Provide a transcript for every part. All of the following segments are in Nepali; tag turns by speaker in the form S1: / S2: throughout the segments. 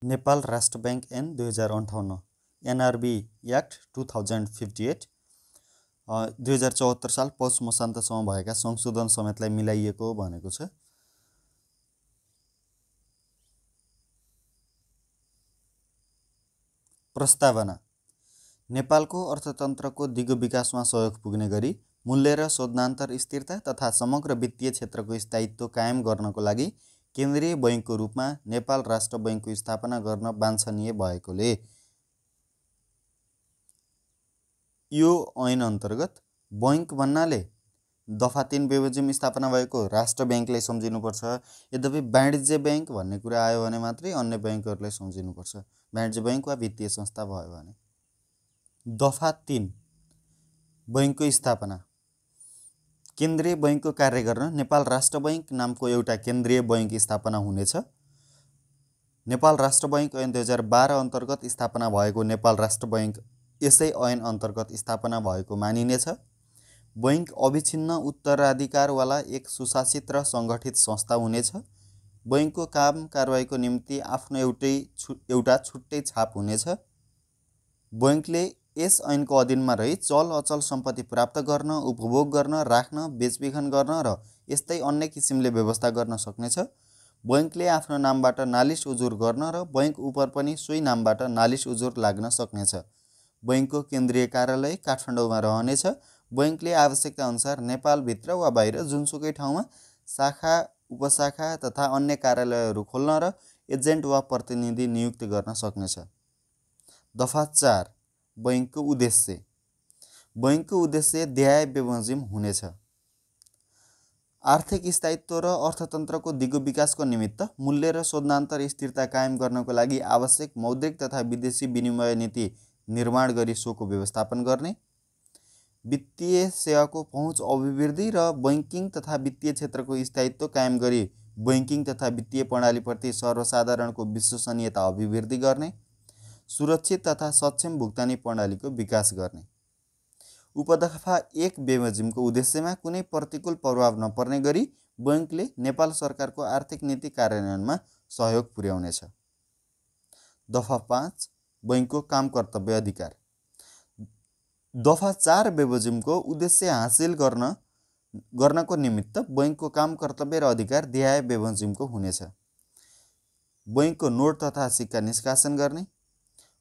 S1: नेपाल राष्ट्र बैंक ऐन 2058 एनआरबी एक्ट 2058 2074 साल पौष मसान्तसम्म भएका संशोधन समेतलाई मिलाइएको भनेको छ। प्रस्तावना नेपालको अर्थतन्त्रको दिगो विकासमा सहयोग पुग्ने गरी मूल्य र शोधनान्तर स्थिरता तथा समग्र वित्तीय क्षेत्रको स्थायित्व कायम गर्नको लागि केन्द्रीय बैङ्कको रूपमा नेपाल राष्ट्र बैङ्कको स्थापना गर्न वाञ्छनीय भएकोले यो ऐन अन्तर्गत बैङ्क भन्नाले दफा 3 बमोजिम स्थापना भएको राष्ट्र ब्याङ्कलाई सम्झिनुपर्छ। यद्यपि वाणिज्य ब्याङ्क भन्ने कुरा आयो भने मात्रै अन्य ब्याङ्कहरूलाई सम्झिनुपर्छ। वाणिज्य ब्याङ्क वा वित्तीय संस्था भयो भने। दफा 3 बैङ्कको स्थापना केन्द्रीय बैङ्कको कार्य गर्न नेपाल राष्ट्र बैङ्क नामको एउटा केन्द्रीय बैङ्क स्थापना हुनेछ। नेपाल राष्ट्र बैङ्क ऐन 2012 अन्तर्गत स्थापना भएको नेपाल राष्ट्र बैङ्क यसै ऐन अन्तर्गत स्थापना भएको मानिनेछ। बैङ्क अविच्छिन्न उत्तराधिकारवाला एक सुशासित र सङ्गठित संस्था हुनेछ। बैङ्कको काम कारबाहीको निम्ति आफ्नो एउटा छुट्टै छाप हुनेछ। बैङ्कले यस ऐनको अधीनमा रही चल अचल सम्पत्ति प्राप्त गर्न, उपभोग गर्न, राख्न, बेचबिखन गर्न र यस्तै अन्य किसिमले व्यवस्था गर्न सक्नेछ। बैङ्कले आफ्नो नामबाट नालिस उजुर गर्न र बैङ्क उपर पनि सोही नामबाट नालिस उजुर लाग्न सक्नेछ। बैङ्कको केन्द्रीय कार्यालय काठमाडौँमा रहनेछ। बैङ्कले आवश्यकता अनुसार नेपालभित्र वा बाहिर जुनसुकै ठाउँमा शाखा, उपशाखा तथा अन्य कार्यालयहरू खोल्न र एजेन्ट वा प्रतिनिधि नियुक्त गर्न सक्नेछ। दफा 4 बैङ्कको उद्देश्य बैङ्कको उद्देश्य देय बमोजिम हुनेछ। आर्थिक स्थायित्व र अर्थतन्त्रको दिगो विकासको निमित्त मूल्य र शोधनान्तर स्थिरता कायम गर्नको लागि आवश्यक मौद्रिक तथा विदेशी विनिमय नीति निर्माण गरी सोको व्यवस्थापन गर्ने, वित्तीय सेवाको पहुँच अभिवृद्धि र बैङ्किङ तथा वित्तीय क्षेत्रको स्थायित्व कायम गरी बैङ्किङ तथा वित्तीय प्रणालीप्रति सर्वसाधारणको विश्वसनीयता अभिवृद्धि गर्ने, सुरक्षित तथा सक्षम भुक्तानी प्रणालीको विकास गर्ने। उपदफा 1 बमोजिमको उद्देश्यमा कुनै प्रतिकूल प्रभाव नपर्ने गरी बैङ्कले नेपाल सरकारको आर्थिक नीति कार्यान्वयनमा सहयोग पुर्याउनेछ। दफा 5 बैङ्कको काम कर्तव्य अधिकार दफा 4 बमोजिमको उद्देश्य हासिल गर्नको निमित्त बैङ्कको काम कर्तव्य र अधिकार देय बमोजिमको हुनेछ। बैङ्कको नोट तथा सिक्का निष्कासन गर्ने,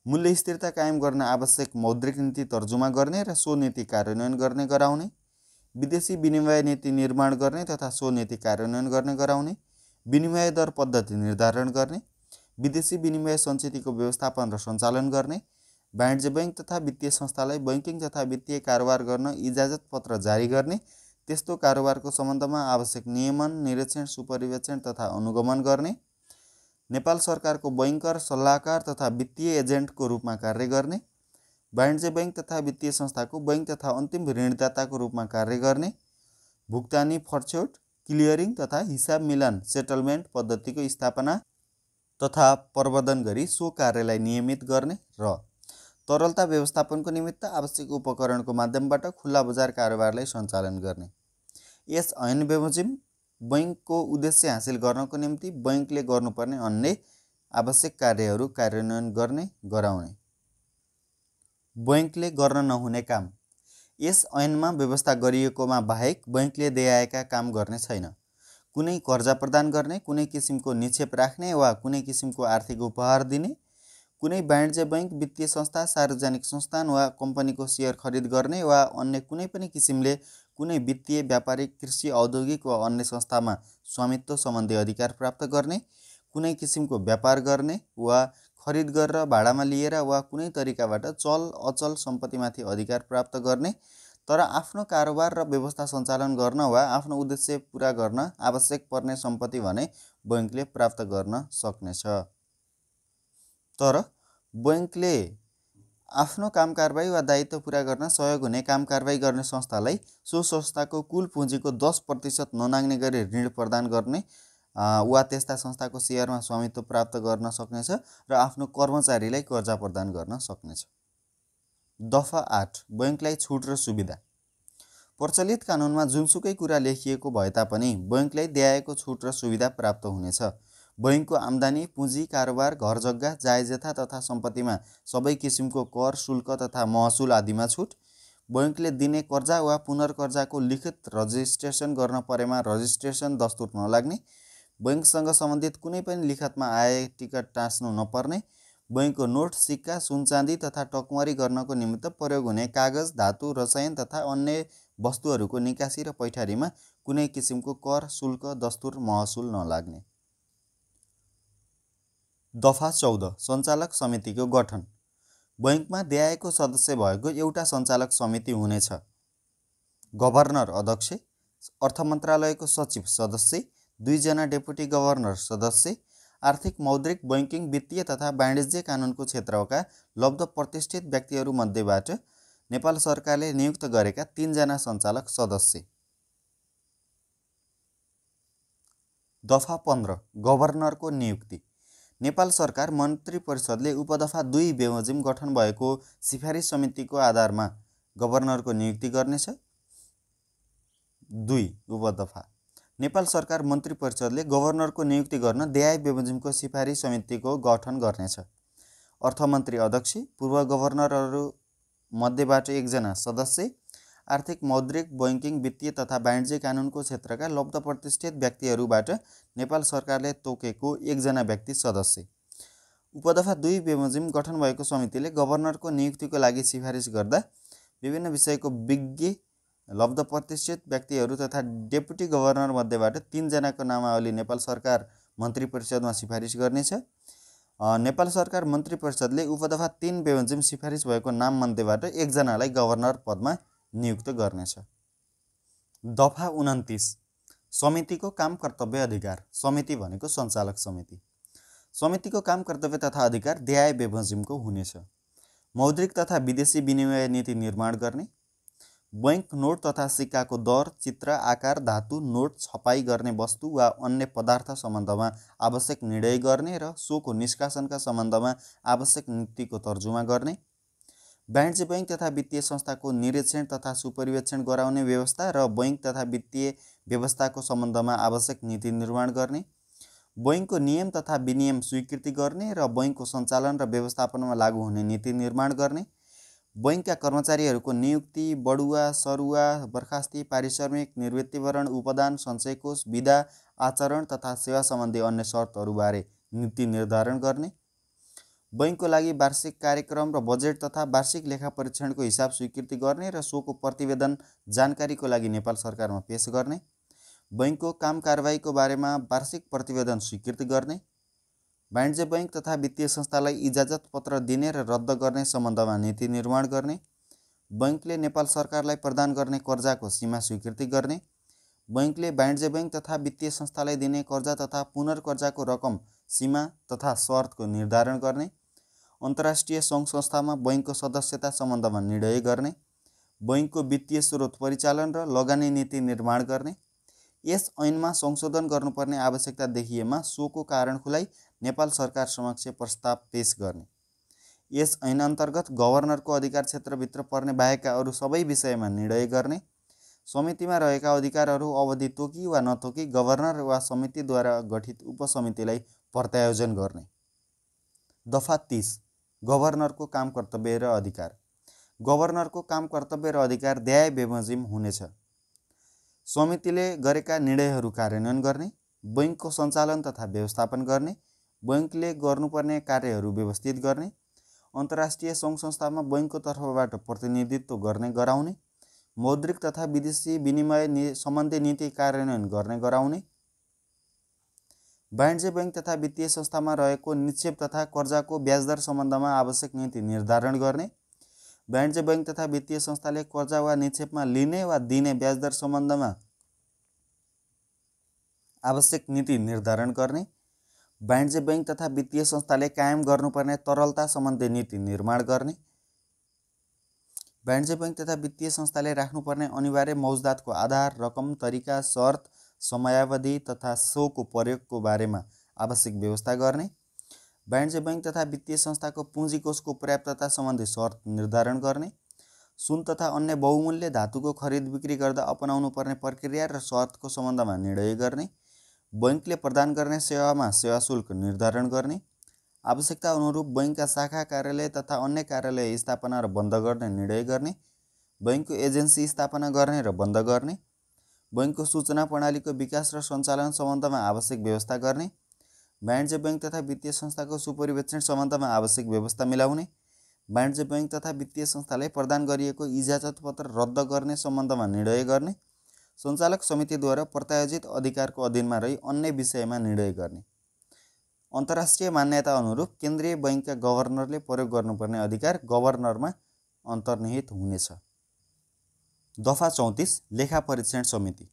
S1: मूल्य स्थिरता कायम गर्न आवश्यक मौद्रिक नीति तर्जुमा गर्ने र सो नीति कार्यान्वयन गर्ने गराउने, विदेशी विनिमय नीति निर्माण गर्ने तथा सो नीति कार्यान्वयन गर्ने गराउने, विनिमय दर पद्धति निर्धारण गर्ने, विदेशी विनिमय सञ्चितको व्यवस्थापन र सञ्चालन गर्ने, वाणिज्य बैङ्क तथा वित्तीय संस्थालाई बैङ्किङ तथा वित्तीय कारोबार गर्न इजाजत पत्र जारी गर्ने, त्यस्तो कारोबारको सम्बन्धमा आवश्यक नियमन, निरीक्षण, सुपरिवेक्षण तथा अनुगमन गर्ने, नेपाल सरकारको बैङ्कर, सल्लाहकार तथा वित्तीय एजेन्टको रूपमा कार्य गर्ने, वाणिज्य बैङ्क तथा वित्तीय संस्थाको बैङ्क तथा अन्तिम ऋणदाताको रूपमा कार्य गर्ने, भुक्तानी, फर्छौट, क्लियरिङ तथा हिसाब मिलान सेटलमेन्ट पद्धतिको स्थापना तथा प्रवर्धन गरी सो कार्यलाई नियमित गर्ने र तरलता व्यवस्थापनको निमित्त आवश्यक उपकरणको माध्यमबाट खुल्ला बजार कारोबारलाई सञ्चालन गर्ने। यस ऐन बमोजिम बैङ्कको उद्देश्य हासिल गर्नको निम्ति बैङ्कले गर्नुपर्ने अन्य आवश्यक कार्यहरू कार्यान्वयन गर्ने गराउने। बैङ्कले गर्न नहुने काम यस ऐनमा व्यवस्था गरिएकोमा बाहेक बैङ्कले देखाएका काम गर्ने छैन। कुनै कर्जा प्रदान गर्ने, कुनै किसिमको निक्षेप राख्ने वा कुनै किसिमको आर्थिक उपहार दिने, कुनै वाणिज्य बैङ्क, वित्तीय संस्था, सार्वजनिक संस्थान वा कम्पनीको सेयर खरिद गर्ने वा अन्य कुनै पनि किसिमले कुनै वित्तीय, व्यापारिक, कृषि, औद्योगिक वा अन्य संस्थामा स्वामित्व सम्बन्धी अधिकार प्राप्त गर्ने, कुनै किसिमको व्यापार गर्ने वा खरिद गरेर भाडामा लिएर वा कुनै तरिकाबाट चल अचल सम्पत्तिमाथि अधिकार प्राप्त गर्ने, तर आफ्नो कारोबार र व्यवस्था सञ्चालन गर्न वा आफ्नो उद्देश्य पुरा गर्न आवश्यक पर्ने सम्पत्ति भने बैङ्कले प्राप्त गर्न सक्नेछ। तर बैङ्कले आफ्नो काम कारबाही वा दायित्व पुरा गर्न सहयोग हुने काम कारबाही गर्ने संस्थालाई सो संस्थाको कुल पुँजीको 10% ननाग्ने गरी ऋण प्रदान गर्ने वा त्यस्ता संस्थाको सेयरमा स्वामित्व प्राप्त गर्न सक्नेछ र आफ्नो कर्मचारीलाई कर्जा प्रदान गर्न सक्नेछ। दफा 8 बैङ्कलाई छुट र सुविधा प्रचलित कानुनमा जुनसुकै कुरा लेखिएको भए तापनि बैङ्कलाई दिएको छुट र सुविधा प्राप्त हुनेछ। बैङ्कको आम्दानी, पुँजी, कारोबार, घर जग्गा, जायजथा तथा सम्पत्तिमा सबै किसिमको कर, शुल्क तथा महसुल आदिमा छुट। बैङ्कले दिने कर्जा वा पुनर्कर्जाको लिखित रजिस्ट्रेसन गर्न परेमा रजिस्ट्रेसन दस्तुर नलाग्ने। बैङ्कसँग सम्बन्धित कुनै पनि लिखतमा आय टिकट टाँच्नु नपर्ने। बैङ्कको नोट, सिक्का, सुन चाँदी तथा टकमरी गर्नको निमित्त प्रयोग हुने कागज, धातु, रसायन तथा अन्य वस्तुहरूको निकासी र पैठारीमा कुनै किसिमको कर, शुल्क, दस्तुर, महसुल नलाग्ने। दफा 14 सञ्चालक समितिको गठन। बैङ्कमा देयाएको सदस्य भएको एउटा सञ्चालक समिति हुनेछ। गभर्नर अध्यक्ष, अर्थ मन्त्रालयको सचिव सदस्य, 2 जना डेपुटी गभर्नर सदस्य, आर्थिक, मौद्रिक, बैङ्किङ, वित्तीय तथा वाणिज्य कानुनको क्षेत्रका लब्ध प्रतिष्ठित व्यक्तिहरूमध्येबाट नेपाल सरकारले नियुक्त गरेका 3 जना सञ्चालक सदस्य। दफा 15 गभर्नरको नियुक्ति। नेपाल सरकार मन्त्री परिषदले उपदफा 2 बमोजिम गठन भएको सिफारिस समितिको आधारमा गभर्नरको नियुक्ति गर्नेछ। 2 उपदफा नेपाल सरकार मन्त्री परिषदले गभर्नरको नियुक्ति गर्न देयाई बमोजिमको सिफारिस समितिको गठन गर्नेछ। अर्थमन्त्री अध्यक्ष, पूर्व गभर्नरहरू मध्येबाट 1 जना सदस्य, आर्थिक, मौद्रिक, बैङ्किङ, वित्तीय तथा वाणिज्य कानुनको क्षेत्रका लब्ध प्रतिष्ठित व्यक्तिहरूबाट नेपाल सरकारले तोकेको 1 जना व्यक्ति सदस्य। उपदफा 2 बमोजिम गठन भएको समितिले गभर्नरको नियुक्तिको लागि सिफारिस गर्दा विभिन्न विषयको विज्ञ लब्ध प्रतिष्ठित व्यक्तिहरू तथा डेपुटी गभर्नर मध्येबाट 3 जनाको नामावली नेपाल सरकार मन्त्री परिषदमा सिफारिस गर्नेछ। नेपाल सरकार मन्त्री परिषदले उपदफा 3 बमोजिम सिफारिस भएको नाम मध्येबाट 1 जनालाई गभर्नर पदमा नियुक्त गर्नेछ। दफा 29 समितिको काम कर्तव्य अधिकार। समिति भनेको सञ्चालक समिति। समितिको काम कर्तव्य तथा अधिकार देयाई बमोजिमको हुनेछ। मौद्रिक तथा विदेशी विनिमय नीति निर्माण गर्ने, बैङ्क नोट तथा सिक्काको दर, चित्र, आकार, धातु, नोट छपाई गर्ने वस्तु वा अन्य पदार्थ सम्बन्धमा आवश्यक निर्णय गर्ने र सोको निष्कासनका सम्बन्धमा आवश्यक नीतिको तर्जुमा गर्ने, वाणिज्य बैङ्क तथा वित्तीय संस्थाको निरीक्षण तथा सुपरिवेक्षण गराउने व्यवस्था र बैङ्क तथा वित्तीय व्यवस्थाको सम्बन्धमा आवश्यक नीति निर्माण गर्ने, बैङ्कको नियम तथा विनियम स्वीकृति गर्ने र बैङ्कको सञ्चालन र व्यवस्थापनमा लागू हुने नीति निर्माण गर्ने, बैङ्कका कर्मचारीहरूको नियुक्ति, बढुवा, सरुवा, बर्खास्ती, पारिश्रमिक, निवृत्तिभरण, उपदान, सञ्चयकोष, विधा, आचरण तथा सेवा सम्बन्धी अन्य शर्तहरूबारे नीति निर्धारण गर्ने, बैङ्कको लागि वार्षिक कार्यक्रम र बजेट तथा वार्षिक लेखा परीक्षणको हिसाब स्वीकृति गर्ने र सोको प्रतिवेदन जानकारीको लागि नेपाल सरकारमा पेश गर्ने, बैङ्कको काम कारबाहीको बारेमा वार्षिक प्रतिवेदन स्वीकृति गर्ने, वाणिज्य बैङ्क तथा वित्तीय संस्थालाई इजाजत पत्र दिने र रद्द गर्ने सम्बन्धमा नीति निर्माण गर्ने, बैङ्कले नेपाल सरकारलाई प्रदान गर्ने कर्जाको सीमा स्वीकृति गर्ने, बैङ्कले वाणिज्य बैङ्क तथा वित्तीय संस्थालाई दिने कर्जा तथा पुनर्कर्जाको रकम, सीमा तथा शर्तको निर्धारण गर्ने, अन्तर्राष्ट्रिय सङ्घ संस्थामा बैङ्कको सदस्यता सम्बन्धमा निर्णय गर्ने, बैङ्कको वित्तीय स्रोत परिचालन र लगानी नीति निर्माण गर्ने, यस ऐनमा संशोधन गर्नुपर्ने आवश्यकता देखिएमा सोको कारण खुलाई नेपाल सरकार समक्ष प्रस्ताव पेश गर्ने, यस ऐन अन्तर्गत गभर्नरको अधिकार क्षेत्रभित्र पर्ने बाहेकका अरू सबै विषयमा निर्णय गर्ने, समितिमा रहेका अधिकारहरू अवधि तोकी वा नतोकी गभर्नर वा समितिद्वारा गठित उपसमितिलाई प्रत्यायोजन गर्ने। दफा 30 गभर्नरको काम कर्तव्य र अधिकार। गभर्नरको काम कर्तव्य र अधिकार देयाई बमोजिम हुनेछ। समितिले गरेका निर्णयहरू कार्यान्वयन गर्ने, बैङ्कको सञ्चालन तथा व्यवस्थापन गर्ने, बैङ्कले गर्नुपर्ने कार्यहरू व्यवस्थित गर्ने, अन्तर्राष्ट्रिय सङ्घ संस्थामा बैङ्कको तर्फबाट प्रतिनिधित्व गर्ने गराउने, मौद्रिक तथा विदेशी विनिमय सम्बन्धी नीति कार्यान्वयन गर्ने गराउने, वाणिज्य बैङ्क तथा वित्तीय संस्थामा रहेको निक्षेप तथा कर्जाको ब्याजदर सम्बन्धमा आवश्यक नीति निर्धारण गर्ने, वाणिज्य बैङ्क तथा वित्तीय संस्थाले कर्जा वा निक्षेपमा लिने वा दिने ब्याजदर सम्बन्धमा आवश्यक नीति निर्धारण गर्ने, वाणिज्य बैङ्क तथा वित्तीय संस्थाले कायम गर्नुपर्ने तरलता सम्बन्धी नीति निर्माण गर्ने, वाणिज्य बैङ्क तथा वित्तीय संस्थाले राख्नुपर्ने अनिवार्य मौजुदातको आधार, रकम, तरिका, शर्त, समयावधि तथा सोको प्रयोगको बारेमा आवश्यक व्यवस्था गर्ने, वाणिज्य बैङ्क तथा वित्तीय संस्थाको पुँजीकोषको पर्याप्तता सम्बन्धी शर्त निर्धारण गर्ने, सुन तथा अन्य बहुमूल्य धातुको खरिद बिक्री गर्दा अपनाउनु पर्ने प्रक्रिया र शर्तको सम्बन्धमा निर्णय गर्ने, बैंकले प्रदान गर्ने सेवामा सेवा शुल्क निर्धारण गर्ने, आवश्यकता अनुरूप बैंकका शाखा कार्यालय तथा अन्य कार्यालय स्थापना र बन्द गर्ने निर्णय गर्ने, बैंकको एजेन्सी स्थापना गर्ने र बन्द गर्ने, बैंकको सूचना प्रणालीको विकास र सञ्चालन सम्बन्धमा आवश्यक व्यवस्था गर्ने, वाणिज्य बैंक तथा वित्तीय संस्थाको सुपरिवेक्षण सम्बन्धमा आवश्यक व्यवस्था मिलाउने, वाणिज्य बैंक तथा वित्तीय संस्थालाई प्रदान गरिएको इजाजत पत्र रद्द गर्ने सम्बन्धमा निर्णय गर्ने, सञ्चालक समितिद्वारा प्रत्यायोजित अधिकारको अधीनमा रही अन्य विषयमा निर्णय गर्ने। अन्तर्राष्ट्रिय मान्यता अनुरूप केन्द्रीय बैंकका गभर्नरले प्रयोग गर्नुपर्ने अधिकार गभर्नरमा अन्तर्निहित हुनेछ। दफा 34 लेखा परीक्षण समिति।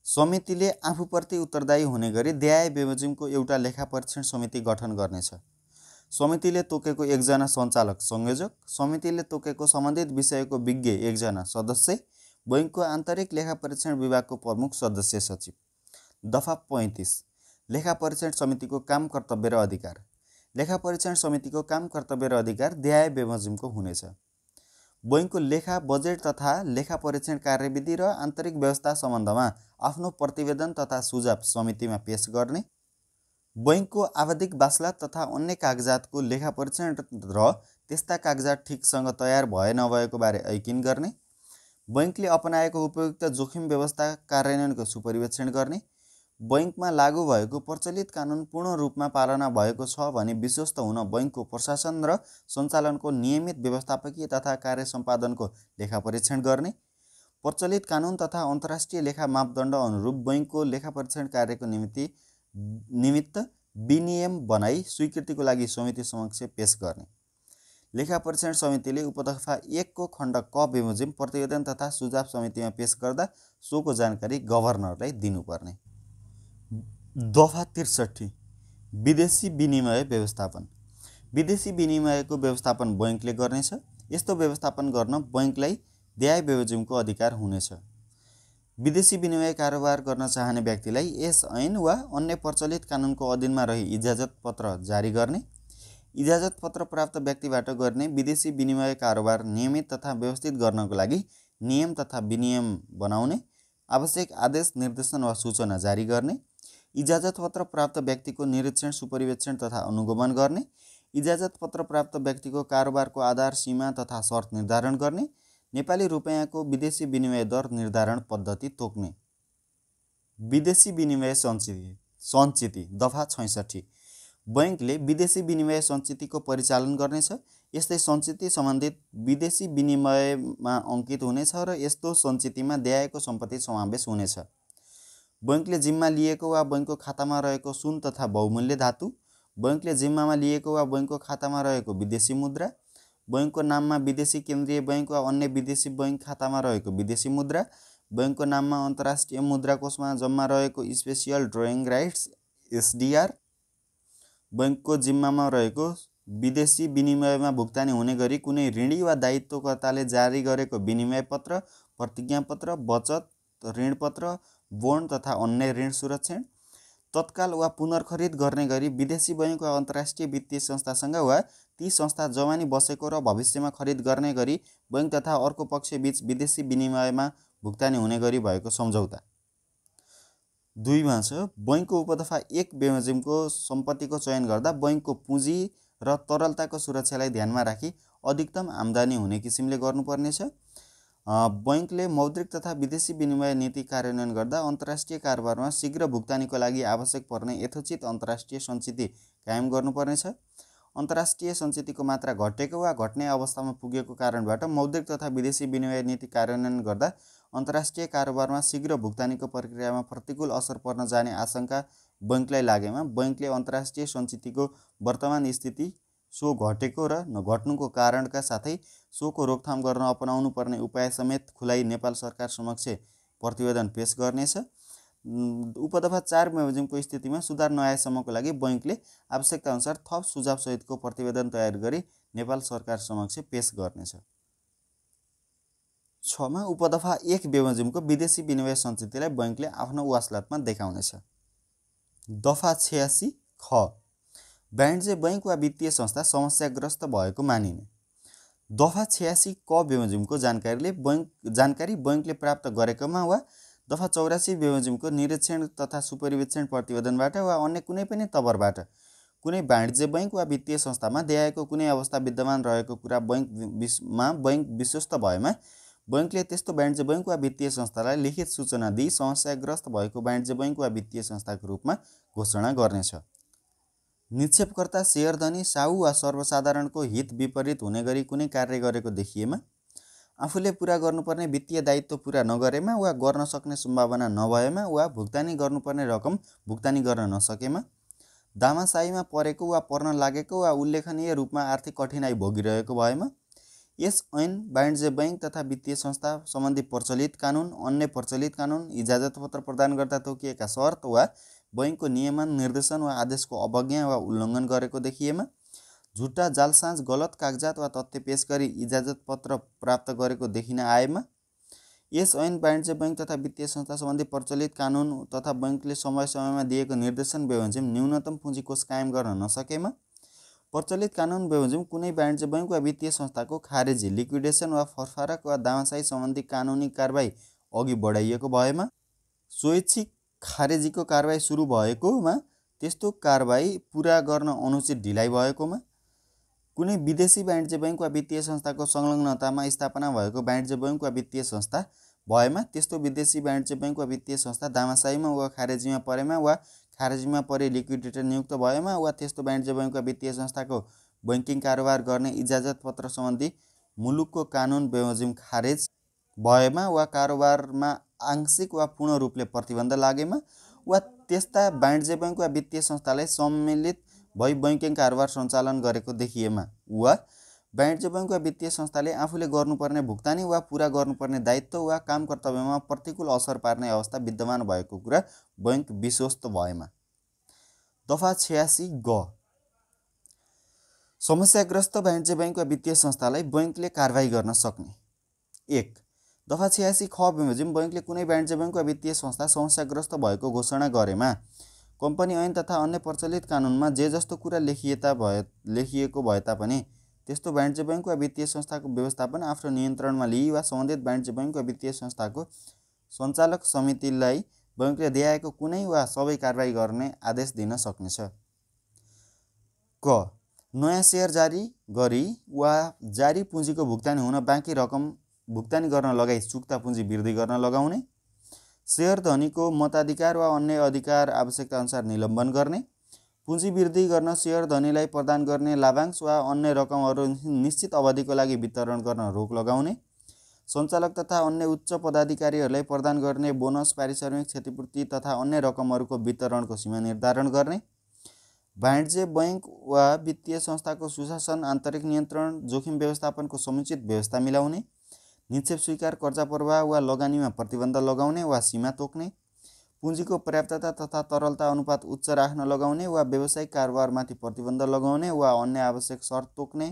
S1: समितिले आफूप्रति उत्तरदायी हुने गरी देहाय बेमोजिमको एउटा लेखा परीक्षण समिति गठन गर्नेछ। समितिले तोकेको एकजना सञ्चालक संयोजक, समितिले तोकेको सम्बन्धित विषयको विज्ञ एकजना सदस्य, बैंकको आन्तरिक लेखा परीक्षण विभागको प्रमुख सदस्य सचिव। दफा 35 लेखा परीक्षण समितिको काम कर्तव्य र अधिकार। लेखा परीक्षण समितिको काम कर्तव्य र अधिकार देहाय बेमोजिमको हुनेछ। बैंकको लेखा बजेट तथा लेखा परीक्षण कार्यविधि र आन्तरिक व्यवस्था सम्बन्धमा आफ्नो प्रतिवेदन तथा सुझाव समितिमा पेश गर्ने, बैंकको आवधिक बास्ला तथा अन्य कागजातको लेखा परीक्षण र त्यस्ता कागजात ठिकसँग तयार भए नभएको बारे ऐकिन गर्ने, बैंकले अपनाएको उपयुक्त जोखिम व्यवस्था कार्यान्वयनको सुपरिवेक्षण गर्ने, बैंकमा लागू भएको प्रचलित कानुन पूर्ण रूपमा पालना भएको छ भनी विश्वस्त हुन बैंकको प्रशासन र सञ्चालनको नियमित व्यवस्थापकीय तथा कार्य सम्पादनको लेखा परीक्षण गर्ने, प्रचलित कानुन तथा अन्तर्राष्ट्रिय लेखा मापदण्ड अनुरूप बैंकको लेखा परीक्षण कार्यको निमित्त विनियम बनाई स्वीकृतिको लागि समिति समक्ष पेश गर्ने। लेखा परीक्षण समितिले उपदफा 1 को खण्ड क बेमोजिम प्रतिवेदन तथा सुझाव समितिमा पेश गर्दा सोको जानकारी गभर्नरलाई दिनुपर्ने। दफा 63 विदेशी विनिमय व्यवस्थापन। विदेशी विनिमयको व्यवस्थापन बैंकले गर्नेछ। यस्तो व्यवस्थापन गर्न बैंकलाई देहाय बेमोजिमको अधिकार हुनेछ। विदेशी विनिमय कारोबार गर्न चाहने व्यक्तिलाई यस ऐन वा अन्य प्रचलित कानुनको अधीनमा रही इजाजत पत्र जारी गर्ने, इजाजत पत्र प्राप्त व्यक्तिबाट गर्ने विदेशी विनिमय कारोबार नियमित तथा व्यवस्थित गर्नको लागि नियम तथा विनियम बनाउने, आवश्यक आदेश निर्देशन वा सूचना जारी गर्ने, इजाजत पत्र प्राप्त व्यक्तिको निरीक्षण सुपरिवेक्षण तथा अनुगमन गर्ने, इजाजत पत्र प्राप्त व्यक्तिको कारोबारको आधार सीमा तथा शर्त निर्धारण गर्ने, नेपाली रुपैयाँको विदेशी विनिमय दर निर्धारण पद्धति तोक्ने। विदेशी विनिमय सञ्चिति दफा 66 बैंकले विदेशी विनिमय सञ्चितिको परिचालन गर्नेछ। यस्तै सञ्चिति सम्बन्धित विदेशी विनिमयमा अङ्कित हुनेछ र यस्तो सञ्चितिमा देहायको सम्पत्ति समावेश हुनेछ। बैंकले जिम्मा लिएको वा बैंकको खातामा रहेको सुन तथा बहुमूल्य धातु, बैंकले जिम्मामा लिएको वा बैंकको खातामा रहेको विदेशी मुद्रा, बैंकको नाममा विदेशी केन्द्रीय बैंक वा अन्य विदेशी बैंक खातामा रहेको विदेशी मुद्रा, बैंकको नाममा अन्तर्राष्ट्रिय मुद्रा कोषमा जम्मा रहेको स्पेसियल ड्रइङ राइट्स एसडीआर, बैंकको जिम्मामा रहेको विदेशी विनिमयमा भुक्तानी हुने गरी कुनै ऋणी वा दायित्वकर्ताले जारी गरेको विनिमय पत्र, प्रतिज्ञापत्र, बचत ऋणपत्र, बोन्ड तथा अन्य ऋण सुरक्षण, तत्काल वा पुनर्खरिद गर्ने गरी विदेशी बैंक वा अन्तर्राष्ट्रिय वित्तीय संस्थासँग वा ती संस्था जमानी बसेको र भविष्यमा खरिद गर्ने गरी बैंक तथा अर्को पक्षबीच विदेशी विनिमयमा भुक्तानी हुने गरी भएको सम्झौता। 2 मा छ बैंकको उपदफा 1 बेमोजिमको सम्पत्तिको चयन गर्दा बैंकको पुँजी र तरलताको सुरक्षालाई ध्यानमा राखी अधिकतम आम्दानी हुने किसिमले गर्नुपर्नेछ। बैंकले मौद्रिक तथा विदेशी विनिमय नीति कार्यान्वयन गर्दा अन्तर्राष्ट्रिय कारोबारमा शीघ्र भुक्तानीको लागि आवश्यक पर्ने यथोचित अन्तर्राष्ट्रिय सञ्चिति कायम गर्नुपर्नेछ। अन्तर्राष्ट्रिय सञ्चितिको मात्रा घटेको वा घट्ने अवस्थामा पुगेको कारणबाट मौद्रिक तथा विदेशी विनिमय नीति कार्यान्वयन गर्दा अन्तर्राष्ट्रिय कारोबारमा शीघ्र भुक्तानीको प्रक्रियामा प्रतिकूल असर पर्न जाने आशंका बैंकलाई लागेमा बैंकले अन्तर्राष्ट्रिय सञ्चितिको वर्तमान स्थिति, सो घटेको र नघट्नुको कारणका साथै सोको रोकथाम गर्न अपनाउनु पर्ने उपाय समेत खुलाई नेपाल सरकार समक्ष प्रतिवेदन पेश गर्नेछ। उपदफा 4 बेमोजिमको स्थितिमा सुधार नआएसम्मको लागि बैंकले आवश्यकता अनुसार थप सुझाव सहितको प्रतिवेदन तयार गरी नेपाल सरकार समक्ष पेश गर्नेछ। 6 मा उपदफा 1 बेमोजिमको विदेशी विनिमय सञ्चितिलाई बैंकले आफ्नो वासलातमा देखाउनेछ। दफा 86 ख वाणिज्य बैंक वा वित्तीय संस्था समस्याग्रस्त भएको मानिने। दफा 86 क बेमोजिमको जानकारी बैंकले प्राप्त गरेकोमा वा दफा 84 बमोजिमको निरीक्षण तथा सुपरिवेक्षण प्रतिवेदनबाट वा अन्य कुनै पनि तवरबाट कुनै वाणिज्य बैंक वा वित्तीय संस्थामा देखाएको कुनै अवस्था विद्यमान रहेको कुरा बैंक विश्वस्त भएमा बैंकले त्यस्तो वाणिज्य बैंक वा वित्तीय संस्थालाई लिखित सूचना दिई समस्याग्रस्त भएको वाणिज्य बैंक वा वित्तीय संस्थाको रूपमा घोषणा गर्नेछ। निक्षेपकर्ता शेयरधनी साहु वा सर्वसाधारणको हित विपरीत हुने गरी कुनै कार्य गरेको देखिएमा, आफूले पूरा गर्नुपर्ने वित्तीय दायित्व पूरा नगरेमा वा गर्न सक्ने सम्भावना नभएमा वा भुक्तानी गर्नुपर्ने रकम भुक्तानी गर्न नसकेमा, दामासाहीमा परेको वा पर्न लागेको वा उल्लेखनीय रूपमा आर्थिक कठिनाई भोगिरहेको भएमा, यस ऐन वाणिज्य बैंक तथा वित्तीय संस्था सम्बन्धी प्रचलित कानुन, अन्य प्रचलित कानुन, इजाजत पत्र प्रदान गर्दा तोकिएका शर्त वा बैंकको नियमन, निर्देशन वा आदेशको अवज्ञा वा उल्लङ्घन गरेको देखिएमा, झुट्टा, जालसाज, गलत कागजात वा तथ्य पेश गरी इजाजत पत्र प्राप्त गरेको देखिन आएमा, यस ऐन वाणिज्य बैंक तथा वित्तीय संस्था सम्बन्धी प्रचलित कानुन तथा बैंकले समय समयमा दिएको निर्देशन बमोजिम न्यूनतम पुँजी कोष कायम गर्न नसकेमा, प्रचलित कानुन बमोजिम कुनै वाणिज्य बैंक वा वित्तीय संस्थाको खारेजी, लिक्विडेसन वा फरफारक वा दामासाही सम्बन्धी कानुनी कारबाही अघि बढाइएको भएमा, स्वैच्छिक खारेजीको कारबाही सुरु भएकोमा त्यस्तो कारबाही पुरा गर्न अनुचित ढिलाइ भएकोमा, कुनै विदेशी वाणिज्य बैंक वा वित्तीय संस्थाको संलग्नतामा स्थापना भएको वाणिज्य बैंक वा वित्तीय संस्था भएमा त्यस्तो विदेशी वाणिज्य बैंक वा वित्तीय संस्था दामासाहीमा वा खारेजीमा परेमा वा खारेजीमा परे लिक्विडेटर नियुक्त भएमा वा त्यस्तो वाणिज्य बैंक वा वित्तीय संस्थाको बैंकिङ कारोबार गर्ने इजाजत पत्र सम्बन्धी मुलुकको कानुन बमोजिम खारेज भएमा वा कारोबारमा आंशिक वा पूर्ण रूपले प्रतिबन्ध लागेमा वा त्यस्ता वाणिज्य बैंक वा वित्तीय संस्थालाई सम्मिलित भई बैंकिङ कारोबार सञ्चालन गरेको देखिएमा वा वाणिज्य बैंक वा वित्तीय संस्थाले आफूले गर्नुपर्ने भुक्तानी वा पूरा गर्नुपर्ने दायित्व वा काम कर्तव्यमा प्रतिकूल असर पार्ने अवस्था विद्यमान भएको कुरा बैंक विश्वस्त भएमा। दफा 86 ग, समस्याग्रस्त वाणिज्य बैंक वा वित्तीय संस्थालाई बैंकले कारबाही गर्न सक्ने। 1. दफा 86 ख बमोजिम बैंकले कुनै वाणिज्य बैंक वा वित्तीय संस्था समस्याग्रस्त भएको घोषणा गरेमा कम्पनी ऐन तथा अन्य प्रचलित कानुनमा जे जस्तो कुरा लेखिएको भए तापनि त्यस्तो वाणिज्य बैंक वा वित्तीय संस्थाको व्यवस्थापन आफ्नो नियन्त्रणमा लिई वा सम्बन्धित वाणिज्य बैंक वा वित्तीय संस्थाको सञ्चालक समितिलाई बैंकले देखाएको कुनै वा सबै कारबाही गर्ने आदेश दिन सक्नेछ। क. नयाँ सेयर जारी गरी वा जारी पुँजीको भुक्तानी हुन बाँकी रकम भुक्तानी गर्न लगाई चुक्ता पुँजी वृद्धि गर्न लगाउने, सेयर धनीको मताधिकार वा अन्य अधिकार आवश्यकता अनुसार निलम्बन गर्ने, पुँजी वृद्धि गर्न सेयर धनीलाई प्रदान गर्ने लाभांश वा अन्य रकमहरू निश्चित अवधिको लागि वितरण गर्न रोक लगाउने, सञ्चालक तथा अन्य उच्च पदाधिकारीहरूलाई प्रदान गर्ने बोनस, पारिश्रमिक, क्षतिपूर्ति तथा अन्य रकमहरूको वितरणको सीमा निर्धारण गर्ने, वाणिज्य बैंक वा वित्तीय संस्थाको सुशासन, आन्तरिक नियन्त्रण, जोखिम व्यवस्थापनको समुचित व्यवस्था मिलाउने, निक्षेप स्वीकार, कर्जा प्रवाह वा लगानीमा प्रतिबन्ध लगाउने वा सीमा तोक्ने, पुँजीको पर्याप्तता तथा तरलता अनुपात उच्च राख्न लगाउने वा व्यावसायिक कारोबारमाथि प्रतिबन्ध लगाउने वा अन्य आवश्यक शर्त तोक्ने,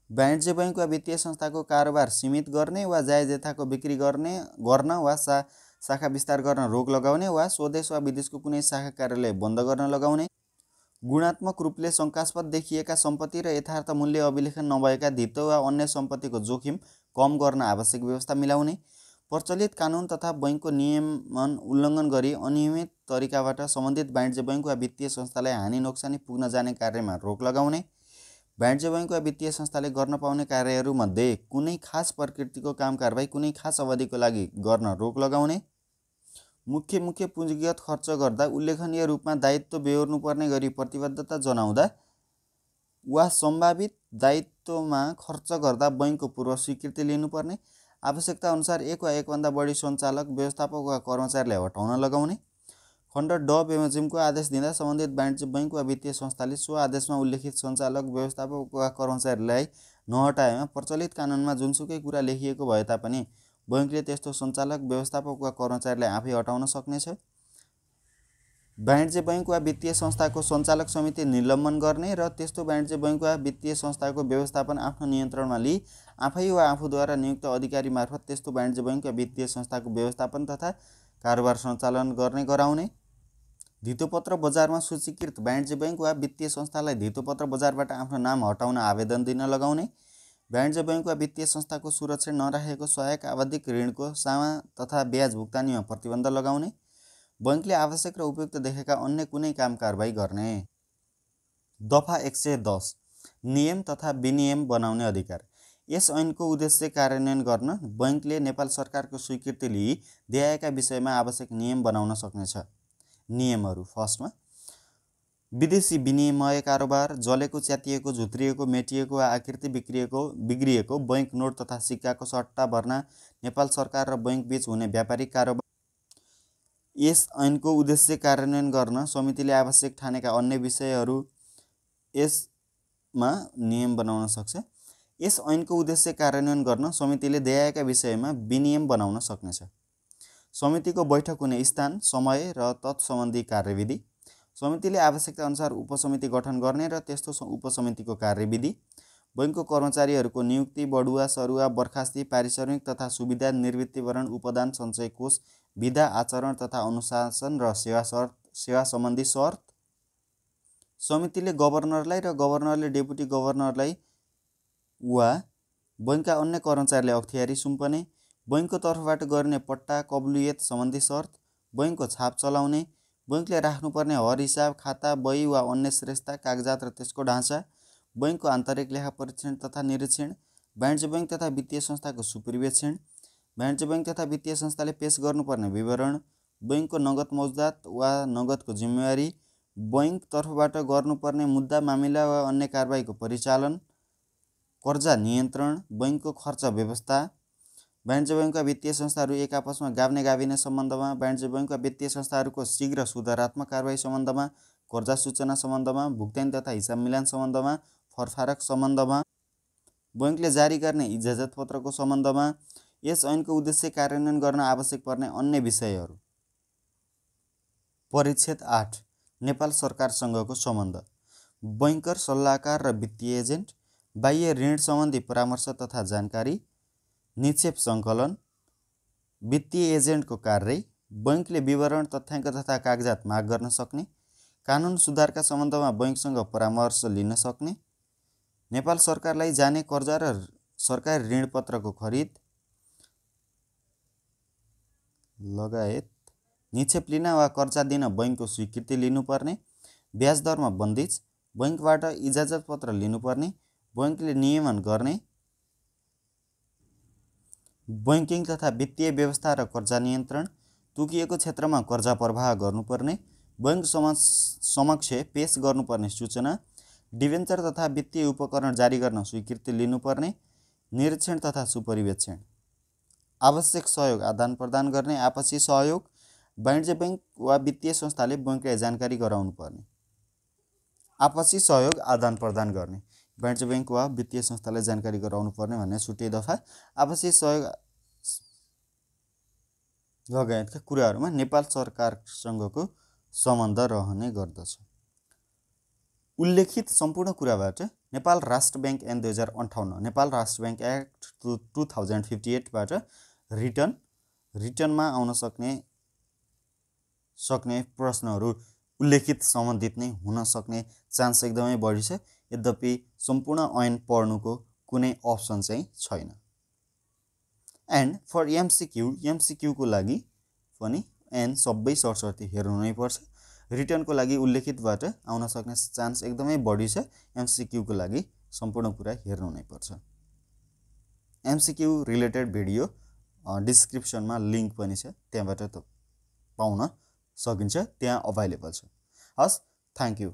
S1: वाणिज्य बैंक वा वित्तीय संस्थाको कारोबार सीमित गर्ने वा जायज यथाको बिक्री गर्न वा शाखा विस्तार गर्न रोक लगाउने वा स्वदेश वा विदेशको कुनै शाखा कार्यालय बन्द गर्न लगाउने, गुणात्मक रूपले शङ्कास्पद देखिएका सम्पत्ति र यथार्थ मूल्य अभिलेखन नभएका धितो वा अन्य सम्पत्तिको जोखिम कम गर्न आवश्यक व्यवस्था मिलाउने, प्रचलित कानुन तथा बैंकको नियमन उल्लङ्घन गरी अनियमित तरिकाबाट सम्बन्धित वाणिज्य बैंक वा वित्तीय संस्थालाई हानि नोक्सानी पुग्न जाने कार्यमा रोक लगाउने, वाणिज्य बैंक वा वित्तीय संस्थाले गर्न पाउने कार्यहरूमध्ये कुनै खास प्रकृतिको काम कारबाही कुनै खास अवधिको लागि गर्न रोक लगाउने, मुख्य पुँजीगत खर्च गर्दा उल्लेखनीय रूपमा दायित्व बेहोर्नुपर्ने गरी प्रतिबद्धता जनाउँदा वा सम्भावित दायित्वमा खर्च गर्दा बैंकको पूर्व स्वीकृति लिनुपर्ने, आवश्यकता अनुसार एक वा एकभन्दा बढी सञ्चालक, व्यवस्थापक वा कर्मचारीलाई हटाउन लगाउने। खण्ड ड बमोजिमको आदेश दिँदा सम्बन्धित वाणिज्य बैंक वा वित्तीय संस्थाले सो आदेशमा उल्लेखित सञ्चालक, व्यवस्थापक वा कर्मचारीलाई नहटाएमा प्रचलित कानुनमा जुनसुकै कुरा लेखिएको भए तापनि बैंकले त्यस्तो सञ्चालक, व्यवस्थापक वा कर्मचारीलाई आफै हटाउन सक्नेछ। वाणिज्य बैंक वा वित्तीय संस्थाको सञ्चालक समिति निलम्बन गर्ने र त्यस्तो वाणिज्य बैंक वा वित्तीय संस्थाको व्यवस्थापन आफ्नो नियन्त्रणमा लिई आफै वा आफूद्वारा नियुक्त अधिकारी मार्फत त्यस्तो वाणिज्य बैंक वा वित्तीय संस्थाको व्यवस्थापन तथा कारोबार सञ्चालन गर्ने गराउने, धितोपत्र बजारमा सूचीकृत वाणिज्य बैंक वा वित्तीय संस्थालाई धितोपत्र बजारबाट आफ्नो नाम हटाउन आवेदन दिन लगाउने, वाणिज्य बैंक वा वित्तीय संस्थाको सुरक्षित नराखेको सहायक आवधिक ऋणको सामा तथा ब्याज भुक्तानीमा प्रतिबन्ध लगाउने, बैंकले आवश्यक र उपयुक्त देखेका अन्य कुनै काम कारबाही गर्ने। दफा 110 नियम तथा विनियम बनाउने अधिकार। यस ऐनको उद्देश्य कार्यान्वयन गर्न बैंकले नेपाल सरकारको स्वीकृति लिई देखाएका विषयमा आवश्यक नियम बनाउन सक्नेछ। नियमहरू: फर्स्टमा विदेशी विनिमय कारोबार, जलेको, च्यातिएको, झुत्रिएको, मेटिएको वा आकृति बिग्रिएको बैंक नोट तथा सिक्काको सट्टा भर्ना नेपाल सरकार र बैंक बीच हुने व्यापारिक कारोबार। यस ऐनको उद्देश्य कार्यान्वयन गर्न समितिले आवश्यक ठानेका अन्य विषयहरू यसमा नियम बनाउन सक्छ। यस ऐनको उद्देश्य कार्यान्वयन गर्न समितिले देखाएका विषयमा विनियम बनाउन सक्नेछ। समितिको बैठक हुने स्थान, समय र तत्सम्बन्धी कार्यविधि। समितिले आवश्यकता अनुसार उपसमिति गठन गर्ने र त्यस्तो उपसमितिको कार्यविधि। बैंकको कर्मचारीहरूको नियुक्ति, बढुवा, सरुवा, बर्खास्ती, पारिश्रमिक तथा सुविधा, निवृत्तिभरण, उपदान, सञ्चय कोष, विधा, आचरण तथा अनुशासन र सेवा सम्बन्धी शर्त। समितिले गभर्नरलाई र गभर्नरले डेपुटी गभर्नरलाई वा बैंकका अन्य कर्मचारीलाई अख्तियारी सुम्पने, बैंकको तर्फबाट गर्ने पट्टा कबुलियत सम्बन्धी शर्त, बैंकको छाप चलाउने, बैंकले राख्नुपर्ने हर हिसाब, खाता, बही वा अन्य श्रेष्ठता, कागजात र त्यसको ढाँचा, बैंकको आन्तरिक लेखा परीक्षण तथा निरीक्षण, वाणिज्य बैंक तथा वित्तीय संस्थाको सुपरिवेक्षण, वाणिज्य बैंक तथा वित्तीय संस्थाले पेश गर्नुपर्ने विवरण, बैंकको नगद मौजुदात वा नगदको जिम्मेवारी, बैंक तर्फबाट गर्नुपर्ने मुद्दा मामिला वा अन्य कारबाहीको परिचालन, कर्जा नियन्त्रण, बैंकको खर्च व्यवस्था, वाणिज्य बैंकका वित्तीय संस्थाहरू एक आपसमा गाभिने सम्बन्धमा, वाणिज्य बैंकका वित्तीय संस्थाहरूको शीघ्र सुधारात्मक कारबाही सम्बन्धमा, कर्जा सूचना सम्बन्धमा, भुक्तानी तथा हिसाब मिलान सम्बन्धमा, फरफारक सम्बन्धमा, बैंकले जारी गर्ने इजाजत पत्रको सम्बन्धमा। यस ऐनको उद्देश्य कार्यान्वयन गर्न आवश्यक पर्ने अन्य विषयहरू। परिच्छेद 8 नेपाल सरकारसँगको सम्बन्ध। बैंकर, सल्लाहकार र वित्तीय एजेन्ट, बाह्य ऋण सम्बन्धी परामर्श तथा जानकारी, निक्षेप सङ्कलन, वित्तीय एजेन्टको कार्य, बैंकले विवरण, तथ्याङ्क तथा कागजात माग गर्न सक्ने, कानुन सुधारका सम्बन्धमा बैंकसँग परामर्श लिन सक्ने, नेपाल सरकारलाई जाने कर्जा र सरकारी ऋणपत्रको खरिद लगायत, निक्षेप लिन वा कर्जा दिन बैंकको स्वीकृति लिनुपर्ने, ब्याज दरमा बन्दिज, बैंकबाट इजाजत पत्र लिनुपर्ने, बैंकले नियमन गर्ने, बैंकिङ तथा वित्तीय व्यवस्था र कर्जा नियन्त्रण, तोकिएको क्षेत्रमा कर्जा प्रवाह गर्नुपर्ने, बैंक समक्ष पेश गर्नुपर्ने सूचना, डिभेन्चर तथा वित्तीय उपकरण जारी गर्न स्वीकृति लिनुपर्ने, निरीक्षण तथा सुपरिवेक्षण। आवश्यक सहयोग आदान प्रदान गर्ने, आपसी सहयोग, वाणिज्य बैंक वा वित्तीय संस्थाले बैंकलाई जानकारी गराउनुपर्ने। आपसी सहयोग आदान प्रदान गर्ने, वाणिज्य बैंक वा वित्तीय संस्थालाई जानकारी गराउनुपर्ने भन्ने छुट्टै दफा। आपसी सहयोग लगायतका कुराहरूमा नेपाल सरकारसँगको सम्बन्ध रहने गर्दछ। उल्लेखित सम्पूर्ण कुराबाट नेपाल राष्ट्र बैंक ऐन 2058, नेपाल राष्ट्र बैंक एक्ट 2058 बाट रिटर्नमा आउन सक्ने प्रश्नहरू उल्लेखित सम्बन्धित नै हुन सक्ने चान्स एकदमै बढी छ। यद्यपि सम्पूर्ण ऐन पढ्नुको कुनै अप्सन चाहिँ छैन। एन्ड फर एमसिक्यूको लागि पनि ऐन सबै सरसर्ती हेर्नु नै पर्छ। रिटर्नको लागि उल्लेखितबाट आउन सक्ने चान्स एकदमै बढी छ। एमसिक्यूको लागि सम्पूर्ण कुरा हेर्नु नै पर्छ। एमसिक्यू रिलेटेड भिडियो डिस्क्रिप्सनमा लिङ्क पनि छ, त्यहाँबाट पाउन सकिन्छ, त्यहाँ अभाइलेबल छ। हस्, थ्याङ्क यू।